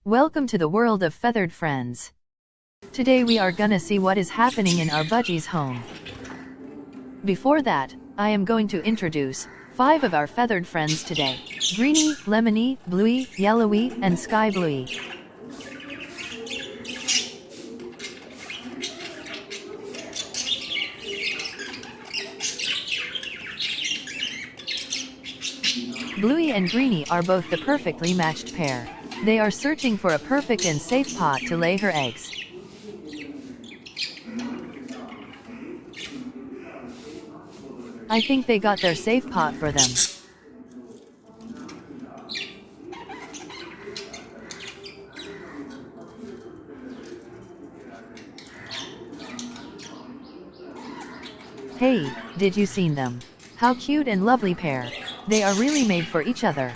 Welcome to the world of feathered friends. Today we are gonna see what is happening in our budgies home. Before that, I am going to introduce 5 of our feathered friends today. Greeny, lemony, bluey, yellowy, and sky bluey. Bluey and Greeny are both the perfectly matched pair. They are searching for a perfect and safe pot to lay her eggs. I think they got their safe pot for them. Hey, did you seen them? How cute and lovely pair. They are really made for each other.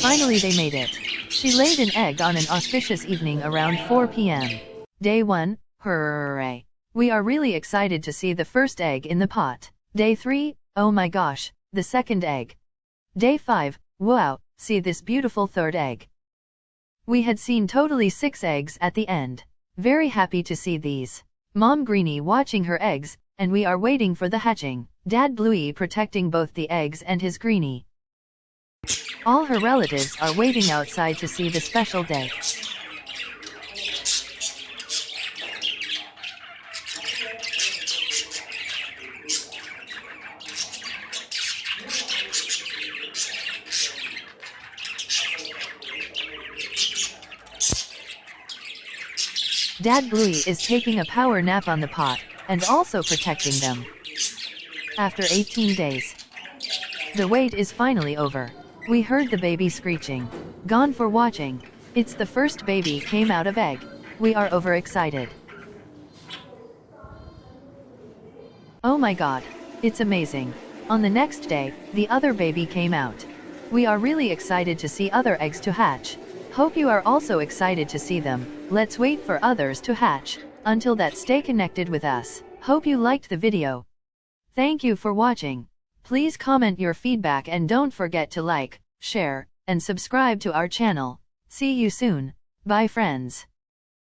Finally they made it. She laid an egg on an auspicious evening around 4 p.m. Day 1, hooray! We are really excited to see the first egg in the pot. Day 3, oh my gosh, the second egg. Day 5, wow, see this beautiful third egg. We had seen totally 6 eggs at the end. Very happy to see these. Mom Greeny watching her eggs, and we are waiting for the hatching. Dad Bluey protecting both the eggs and his Greeny. All her relatives are waiting outside to see the special day. Dad Bluey is taking a power nap on the pot, and also protecting them. After 18 days, the wait is finally over. We heard the baby screeching. Gone for watching. It's the first baby came out of egg. We are overexcited. Oh my god. It's amazing. On the next day, the other baby came out. We are really excited to see other eggs to hatch. Hope you are also excited to see them. Let's wait for others to hatch. Until that, stay connected with us. Hope you liked the video. Thank you for watching. Please comment your feedback and don't forget to like, share, and subscribe to our channel. See you soon. Bye friends.